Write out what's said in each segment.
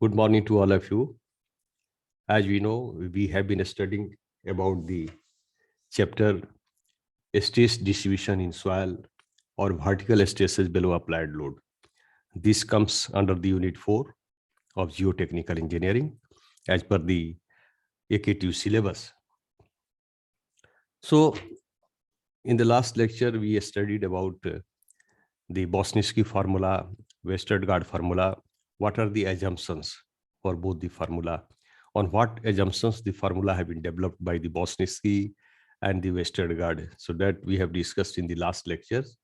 Good morning to all of you. As we know, we have been studying about the chapter stress distribution in soil or vertical stresses below applied load. This comes under the unit 4 of geotechnical engineering as per the AK2 syllabus. So in the last lecture, we studied about the Bosniski formula, Westergaard formula. What are the assumptions for both the formula? On what assumptions the formula have been developed by the Bosniski and the Westergaard? So that we have discussed in the last lectures.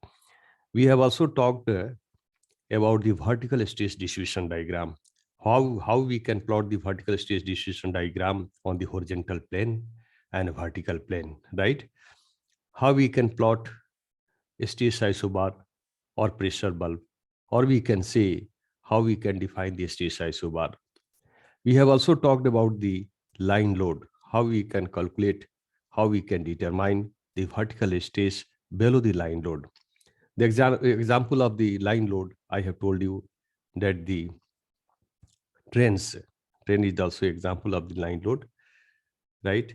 We have also talked about the vertical stress distribution diagram. How we can plot the vertical stress distribution diagram on the horizontal plane and vertical plane, right? How we can plot stress isobar or pressure bulb, or we can say how we can define the stress isobar. We have also talked about the line load, how we can calculate, how we can determine the vertical stress below the line load. The example of the line load, I have told you that the train is also example of the line load, right?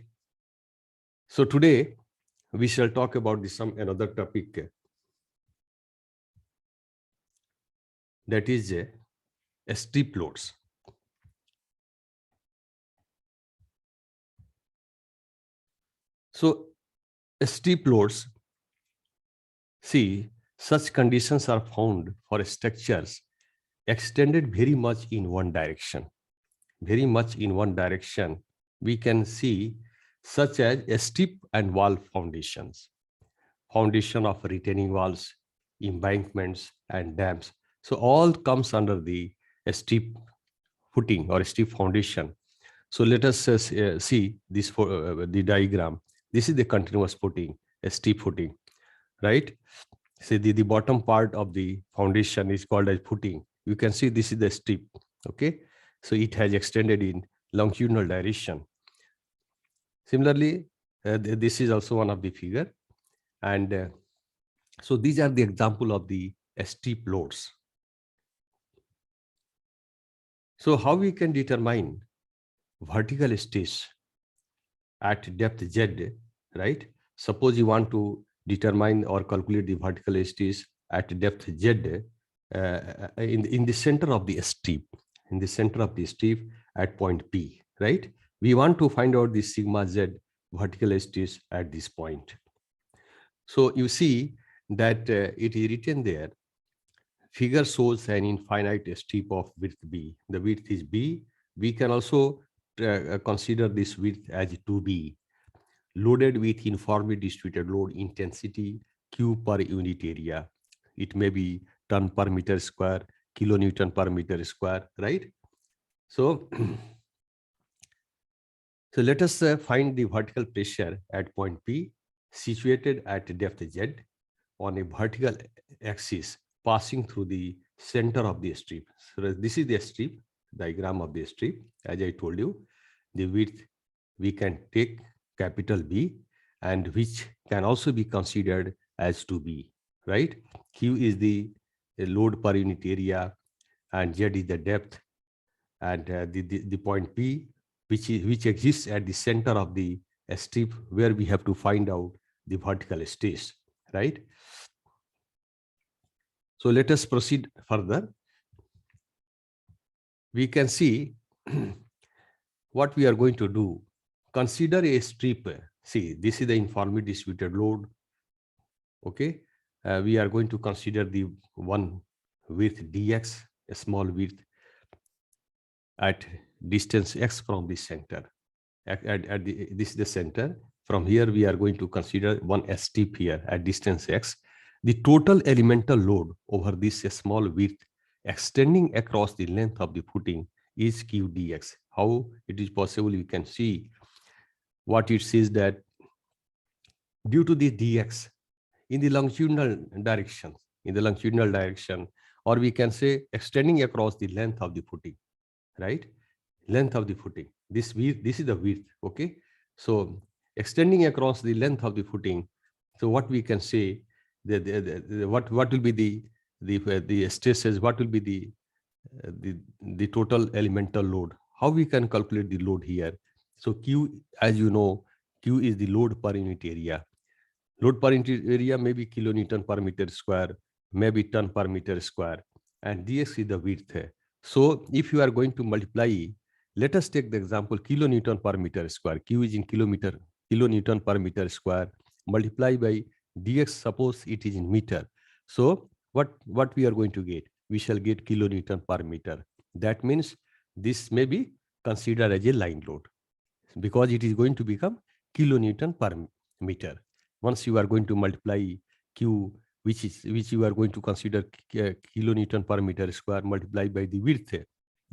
So today we shall talk about some another topic, that is strip loads. So strip loads, see, such conditions are found for structures extended very much in one direction. Very much in one direction, we can see such as strip and wall foundations, foundation of retaining walls, embankments, and dams. So all comes under the strip footing or strip foundation. So let us see this for the diagram. This is the continuous footing, a strip footing, right? See the bottom part of the foundation is called as footing. You can see this is the strip, okay? So it has extended in longitudinal direction. Similarly, this is also one of the figure. And so these are the example of the strip loads. So how we can determine vertical stress at depth Z, right? Suppose you want to determine or calculate the vertical stress at depth Z in the center of the strip, in the center of the strip at point P, right? We want to find out the sigma Z vertical stress at this point. So you see that it is written there. Figure shows an infinite strip of width B. The width is B. We can also consider this width as 2B, loaded with uniformly distributed load intensity Q per unit area. It may be ton per meter square, kilonewton per meter square, right? So, so let us find the vertical pressure at point P, situated at depth Z on a vertical axis passing through the center of the strip. So this is the strip, diagram of the strip. As I told you, the width we can take capital B, and which can also be considered as 2B, right? Q is the load per unit area, and Z is the depth, and the point P, which exists at the center of the strip, where we have to find out the vertical stress, right? So let us proceed further. We can see what we are going to do. Consider a strip. See, this is the uniformly distributed load. Okay, we are going to consider the one width dx, a small width at distance x from the center. This is the center. From here, we are going to consider one strip here at distance x. The total elemental load over this small width extending across the length of the footing is q dx. How it is possible? You can see what it says, that due to the dx in the longitudinal direction, or we can say extending across the length of the footing, right? Length of the footing. This is the width, okay? So extending across the length of the footing. So what we can say, what will be the stresses? What will be the total elemental load. How we can calculate the load here? So Q, as you know, Q is the load per unit area. Load per unit area may be kilonewton per meter square, maybe ton per meter square, and dx is the width. So if you are going to multiply, let us take the example kilonewton per meter square. Q is in kilonewton per meter square, multiply by dx, suppose it is in meter. So what we are going to get? We shall get kilonewton per meter. That means this may be considered as a line load because it is going to become kilonewton per meter. Once you are going to multiply Q, which you are going to consider kilonewton per meter square, multiply by the width,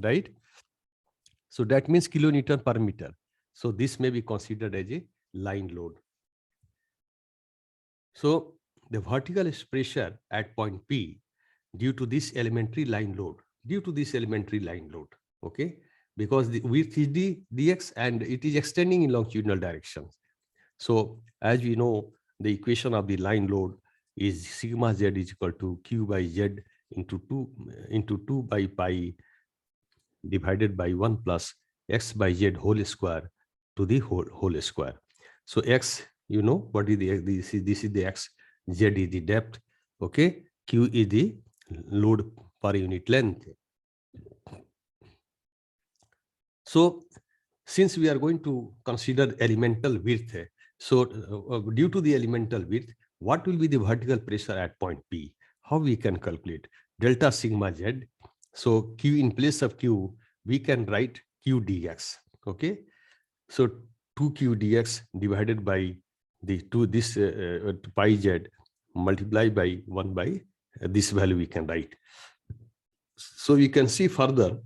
right? So that means kilonewton per meter. So this may be considered as a line load. So the vertical pressure at point P due to this elementary line load, okay, because the width is dx and it is extending in longitudinal direction. So as we know, the equation of the line load is sigma z is equal to q by z into 2 by pi divided by 1 plus x by z whole square to the whole square. So x, you know what is the this is the x, z is the depth, okay, q is the load per unit length. So since we are going to consider elemental width, so due to the elemental width, what will be the vertical pressure at point P? How we can calculate? Delta sigma z. So Q, in place of Q, we can write Q dx. Okay. So 2Q dx divided by the this pi z multiplied by 1 by this value we can write. So we can see further,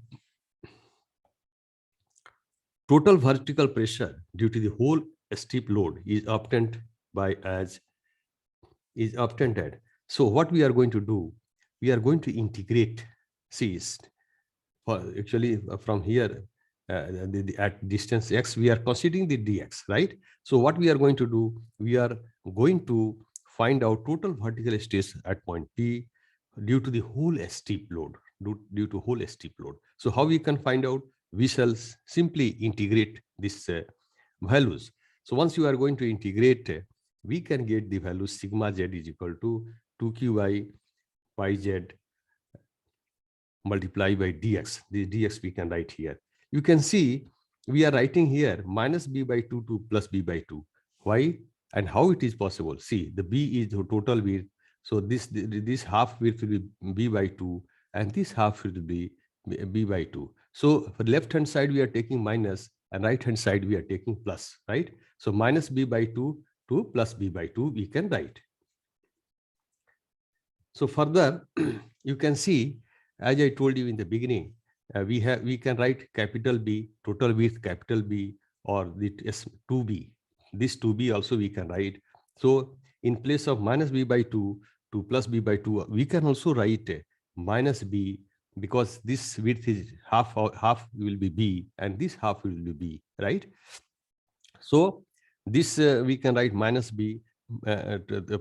total vertical pressure due to the whole steep load is obtained by So what we are going to do, we are going to integrate. See, actually from here at distance x, we are considering the dx, right? So what we are going to do, we are going to find out total vertical stress at point P due to the whole steep load. So how we can find out? We shall simply integrate these values. So once you are going to integrate, we can get the value sigma z is equal to 2q by pi z multiply by dx. The dx we can write here. You can see we are writing here minus b by 2 to plus b by 2. Why and how it is possible? See, the b is the total width. So this half width will be b by 2 and this half will be b by 2. So for left hand side we are taking minus and right hand side we are taking plus, right? So minus b by 2 to plus b by 2 we can write. So further you can see, as I told you in the beginning, we can write capital B, total width capital B, or the S2B. This 2B also we can write. So in place of minus B by 2 to plus B by 2, we can also write minus B, because this width is half will be B and this half will be B, right? So this we can write minus B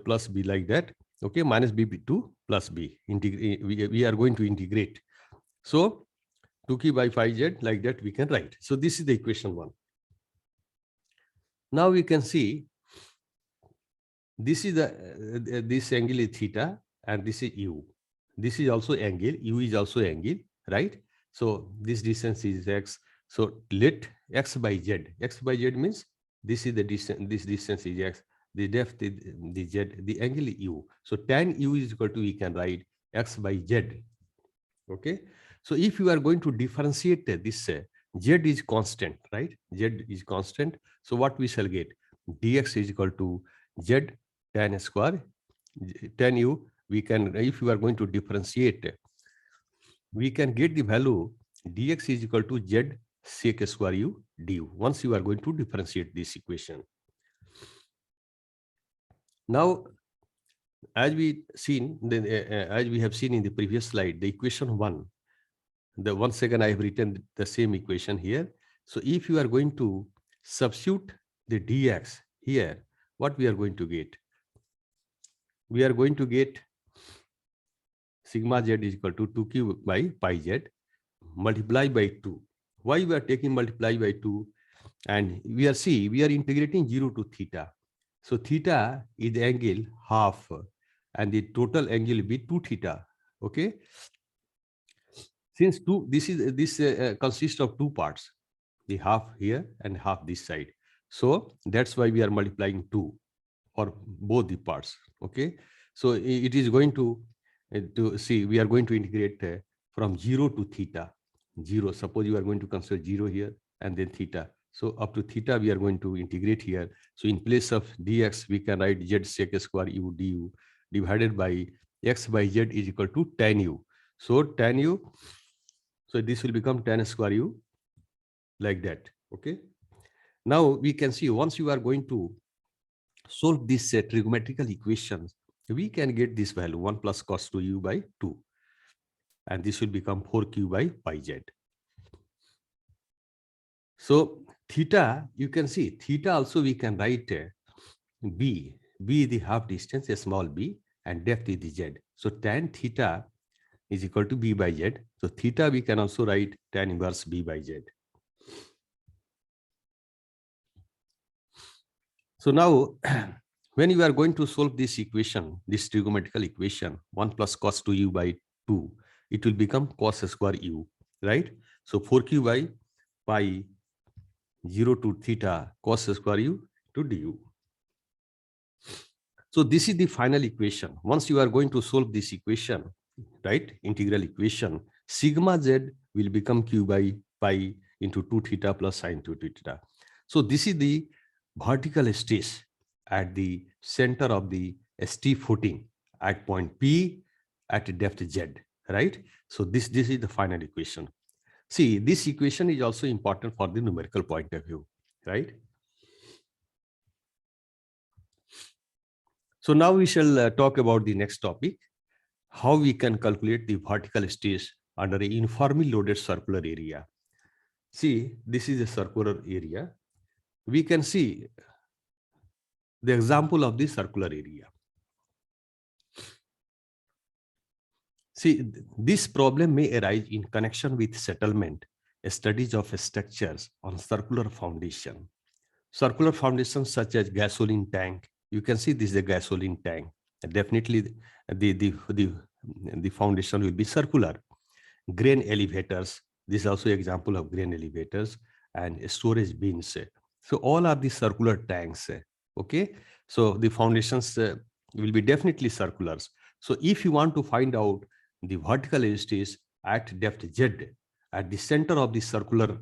plus B like that. Okay, minus b to plus b. We are going to integrate. So 2q by 5z like that we can write. So this is the equation 1. Now we can see this is the this angle is theta and this is u. This is also angle, u is also angle, right? So this distance is x. So let x by z. X by z means this is the distance. This distance is x. The depth is the z, the angle is u. So tan u is equal to, we can write x by z. Okay. So if you are going to differentiate this, z is constant, right? Z is constant. So what we shall get? Dx is equal to z tan square, tan u. We can, if you are going to differentiate, we can get the value dx is equal to z sec square u du. Once you are going to differentiate this equation. Now, as we have seen in the previous slide, the equation 1, once again I have written the same equation here. So if you are going to substitute the dx here, what we are going to get? We are going to get sigma z is equal to 2q by pi z multiply by 2. Why we are taking multiply by 2? And we are integrating 0 to theta. So theta is the angle half, and the total angle will be 2 theta. Okay. Since this consists of two parts, the half here and half this side. So that's why we are multiplying 2 for both the parts. Okay. So it is going to see, we are going to integrate from 0 to theta. 0, suppose you are going to consider 0 here and then theta. So up to theta, we are going to integrate here. So in place of dx, we can write z sec square u du divided by x by z is equal to tan u. So tan u, so this will become tan square u like that. Okay. Now we can see, once you are going to solve this trigonometrical equations, we can get this value 1 plus cos 2u by 2. And this will become 4q by pi z. So theta, you can see theta also we can write b. B is the half distance, a small b, and depth is the z. So tan theta is equal to b by z. So theta we can also write tan inverse b by z. So now when you are going to solve this equation, this trigonometrical equation, 1 plus cos 2u by 2, it will become cos square u, right? So 4q by pi 0 to theta cos square u to du. So this is the final equation. Once you are going to solve this equation, right, integral equation, sigma z will become q by pi into 2 theta plus sine 2 theta. So this is the vertical stress at the center of the ST footing at point P at depth z, right? So this is the final equation. See, this equation is also important for the numerical point of view, right? So now we shall talk about the next topic, how we can calculate the vertical stress under a uniformly loaded circular area. See, this is a circular area. We can see the example of the circular area. See, this problem may arise in connection with settlement, studies of structures on circular foundation. Circular foundations such as gasoline tank. You can see this is a gasoline tank. Definitely the foundation will be circular. Grain elevators. This is also an example of grain elevators and storage bins. So all are the circular tanks. Okay. So the foundations will be definitely circulars. So if you want to find out the vertical stress at depth z at the center of the circular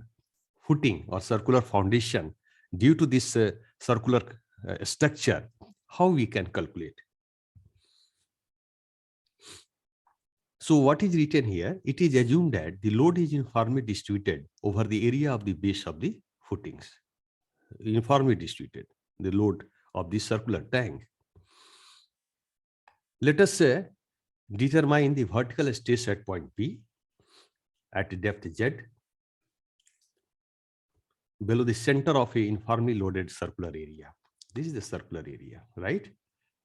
footing or circular foundation due to this circular structure, how we can calculate? So what is written here? It is assumed that the load is uniformly distributed over the area of the base of the footings. Uniformly distributed, the load of the circular tank. Let us say determine the vertical stress at point P at depth z below the center of a uniformly loaded circular area. This is the circular area, right?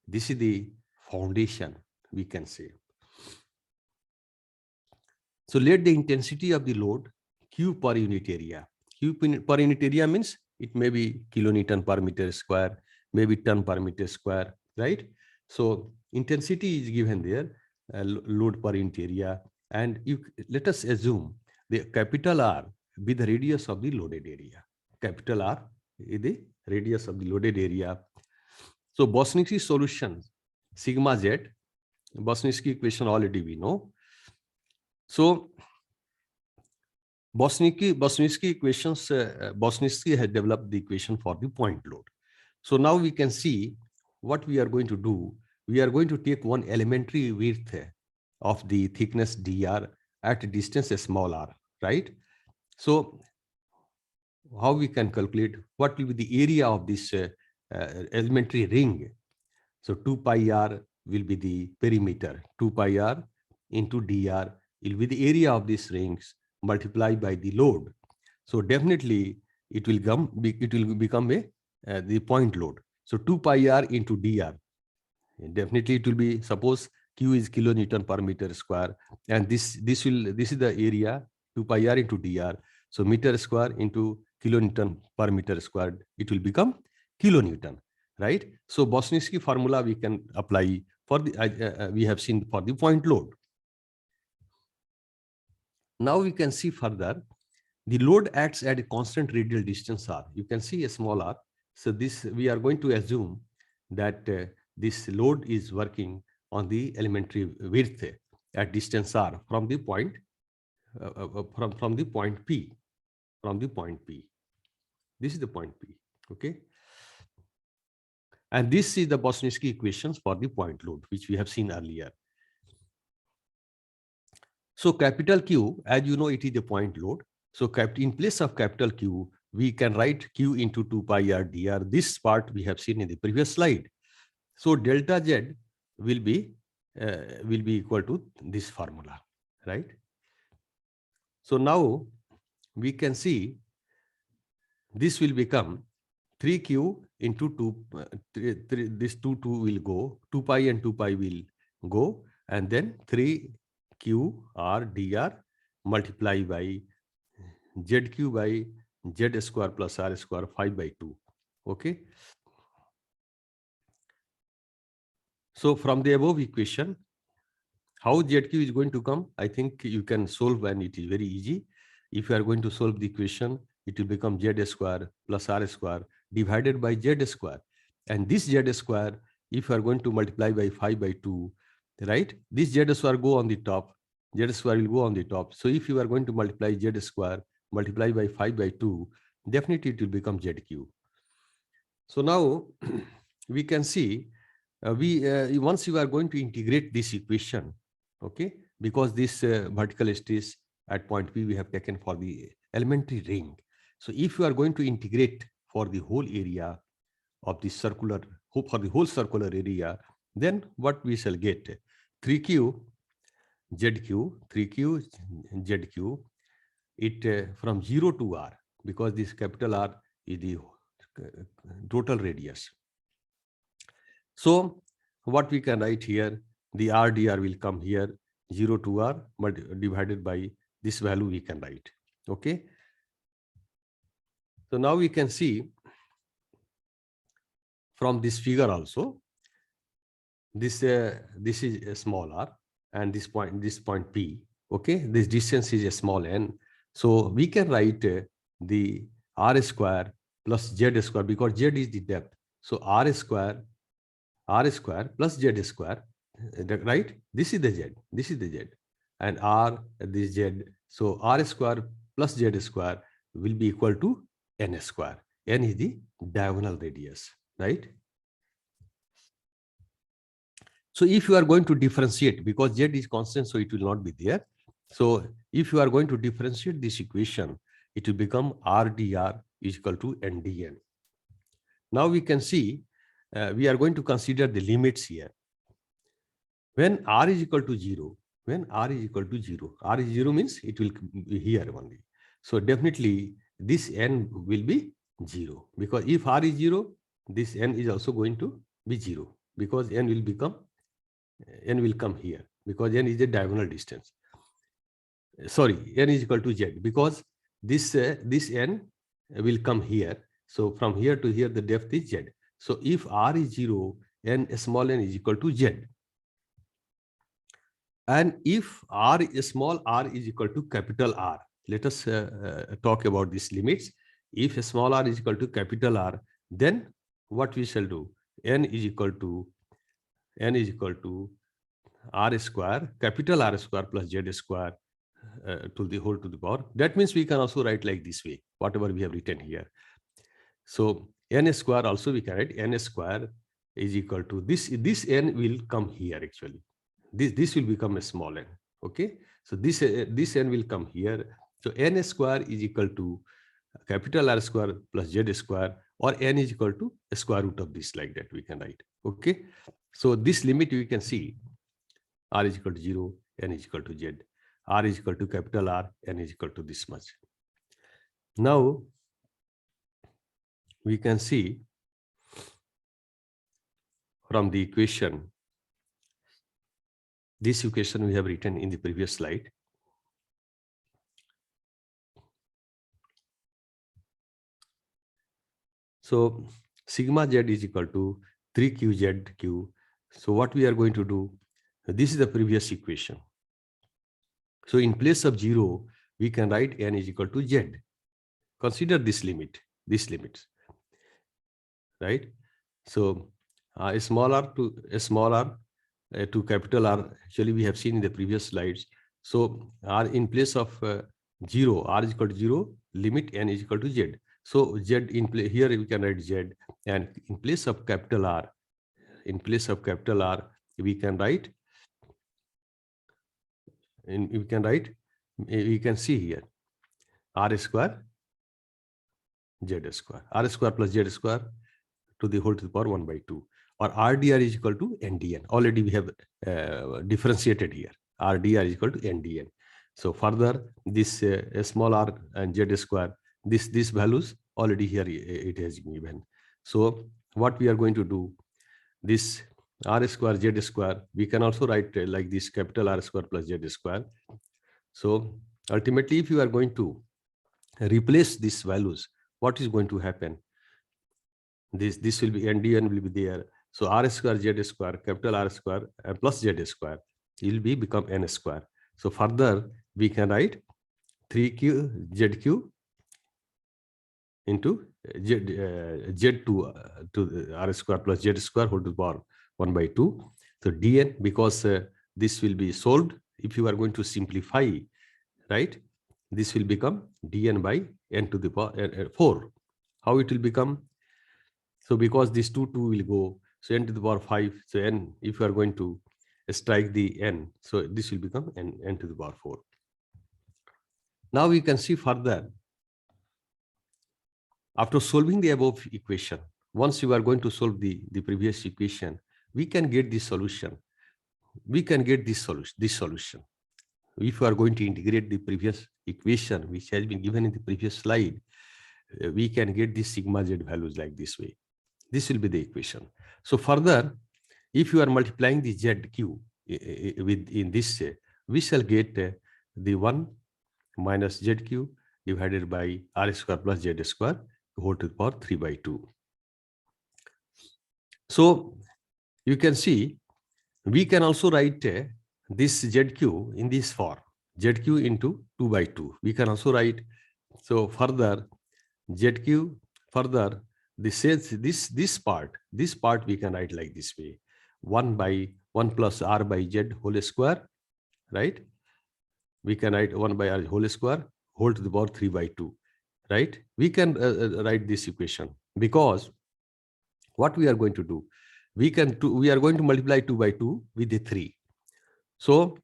This is the foundation, we can say. So let the intensity of the load Q per unit area. Q per unit area means it may be kilonewton per meter square, maybe ton per meter square, right? So intensity is given there, load per unit area, and let us assume the capital R be the radius of the loaded area. Capital R is the radius of the loaded area. So Bosnicky solution, sigma z, Bosnicky equation already we know. So Bosnicky equations, Bosnicky had developed the equation for the point load. So now we can see what we are going to do. We are going to take one elementary width of the thickness dr at distance small r, right? So how we can calculate what will be the area of this elementary ring? So 2 pi r will be the perimeter. 2 pi r into dr will be the area of these rings multiplied by the load. So definitely it will become the point load. So 2 pi r into dr. Definitely it will be, suppose Q is kilonewton per meter square, and this is the area 2 pi r into dr. So meter square into kilonewton per meter squared, it will become kilonewton, right? So Bosniski formula we can apply for the we have seen for the point load. Now we can see further, the load acts at a constant radial distance r. You can see a small r. So this we are going to assume that this load is working on the elementary width at distance r from the point from the point P, from the point P. This is the point P. Okay. And this is the Bosniski equations for the point load, which we have seen earlier. So capital Q, as you know, it is the point load. So in place of capital Q, we can write Q into 2 pi r dr. This part we have seen in the previous slide. So delta Z will be equal to this formula, right? So now we can see this will become 3Q into 2, this 2 will go, 2 pi and 2 pi will go, and then 3Q r dr multiplied by ZQ by Z square plus R square 5 by 2. Okay. So from the above equation, how ZQ is going to come? I think you can solve, and it is very easy. If you are going to solve the equation, it will become Z square plus R square divided by Z square. And this Z square, if you are going to multiply by 5 by 2, right? This Z square go on the top, Z square will go on the top. So if you are going to multiply Z square, multiply by 5 by 2, definitely it will become ZQ. So now we can see, once you are going to integrate this equation, okay, because this vertical stress at point P we have taken for the elementary ring. So if you are going to integrate for the whole area of the circular, for the whole circular area, then what we shall get? 3Q ZQ, 3Q ZQ, it from 0 to R, because this capital R is the total radius. So what we can write here, the r dr will come here, 0 to r, but divided by this value we can write. Okay. So now we can see from this figure also, this is a small r, and this point P. Okay, this distance is a small n. So we can write the r square plus z square, because z is the depth. So r square plus z square, right? This is the z, this is the z, and r, this z. So r square plus z square will be equal to n square. N is the diagonal radius, right? So if you are going to differentiate, because z is constant, so it will not be there. So if you are going to differentiate this equation, it will become r dr is equal to n dn. Now we can see, we are going to consider the limits here. When r is equal to 0, when r is equal to 0, r is 0 means it will be here only. So definitely this n will be 0, because if r is 0, this n is also going to be 0, because n will come here, because n is a diagonal distance. Sorry, n is equal to z, because this n will come here. So from here to here, the depth is z. So if r is 0, n small n is equal to z. And if small r is equal to capital R, let us talk about these limits. If small r is equal to capital R, then what we shall do? N is equal to r square, capital R square plus z square to the whole to the power. That means we can also write like this way, whatever we have written here. So n square also we can write n square is equal to this n will come here actually. This will become a small n. Okay. So this n will come here. So n square is equal to capital R square plus z square, or n is equal to a square root of this, like that we can write. Okay. So this limit we can see, r is equal to 0, n is equal to z, r is equal to capital R, n is equal to this much. Now we can see from the equation This equation we have written in the previous slide. So sigma z is equal to 3qzq. So what we are going to do, this is the previous equation. So in place of 0, we can write n is equal to z. Consider this limit, right? So small r to capital R, actually we have seen in the previous slides. So r in place of 0, r is equal to 0, limit n is equal to z. So z in place, here we can write z, and in place of capital R, we can write, we can see here r square z square, r square plus z square to the whole to the power 1 by 2, or rdr is equal to ndn. Already we have differentiated here, rdr is equal to ndn. So further, this small r and z square, this values already here it has been given. So what we are going to do, this r square z square, we can also write like this, capital R square plus z square. So ultimately, if you are going to replace these values, what is going to happen? This will be ndn will be there. So r square z square, capital R square plus z square will be become n square. So further we can write 3q zq into z to r square plus z square whole to the power 1 by 2. So dn, because this will be solved, if you are going to simplify, right, this will become dn by n to the power 4. How it will become? So because these two will go, so n to the power 5, so n, if you are going to strike the n, so this will become n to the power 4. Now we can see further, after solving the above equation, once you are going to solve the previous equation, we can get this solution. We can get this solution. If you are going to integrate the previous equation, which has been given in the previous slide, we can get the sigma z values like this way. This will be the equation. So further, if you are multiplying the zq with in this, we shall get the 1 minus zq divided by r square plus z square whole to the power 3 by 2. So you can see, we can also write this zq in this form, zq into 2 by 2. We can also write, so further zq, further this part we can write like this way, 1 by 1 plus r by z whole square, right? We can write 1 by r whole square whole to the power 3 by 2, right? We can write this equation, because what we are going to do, we are going to multiply 2 by 2 with the 3. So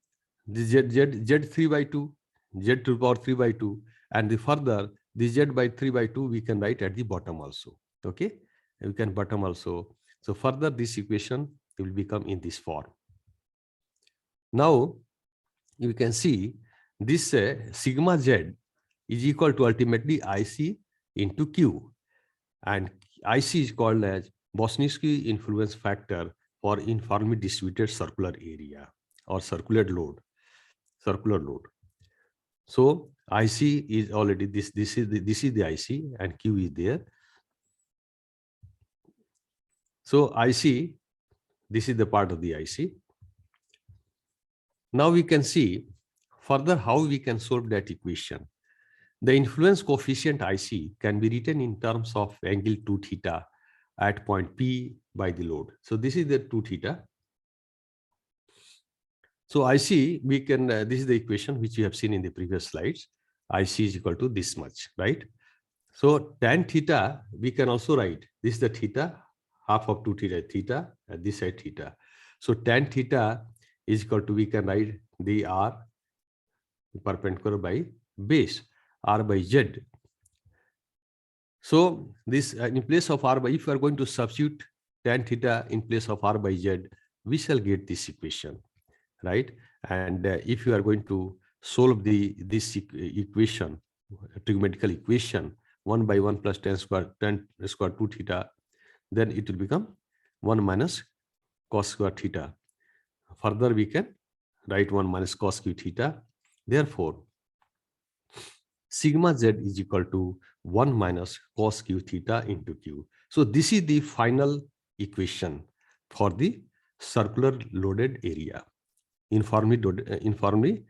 the z 3 by 2, z to the power 3 by 2, and the further the z by 3 by 2 we can write at the bottom also. Okay, we can bottom also. So further this equation will become in this form. Now you can see this sigma z is equal to ultimately IC into Q, and IC is called as Bosniski influence factor for uniformly distributed circular area or circular load. So IC is already this is the IC, and Q is there. So IC, this is the part of the IC. Now we can see further how we can solve that equation. The influence coefficient IC can be written in terms of angle 2 theta at point P by the load. So this is the 2 theta. So IC, we can, this is the equation which we have seen in the previous slides. IC is equal to this much, right? So tan theta, we can also write, this is the theta, half of 2 theta, and this side theta. So tan theta is equal to, we can write the R perpendicular by base, R by Z. So this in place of R by, if you are going to substitute tan theta in place of R by Z, we shall get this equation, right? And if you are going to solve this equation, trigonometrical equation, 1 by 1 plus tan square 2 theta, then it will become 1 minus cos square theta. Further we can write 1 minus cos q theta. Therefore, sigma z is equal to 1 minus cos q theta into q. So this is the final equation for the circular loaded area, uniformly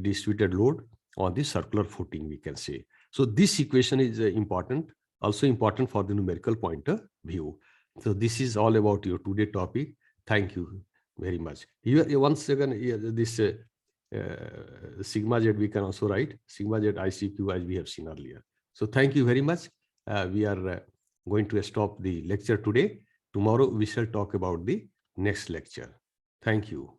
distributed load on the circular footing, we can say. So this equation is important, also important for the numerical point of view. So this is all about your today topic. Thank you very much. Here, once again, this sigma z we can also write sigma z ICQ as we have seen earlier. So thank you very much. We are going to stop the lecture today. Tomorrow we shall talk about the next lecture. Thank you.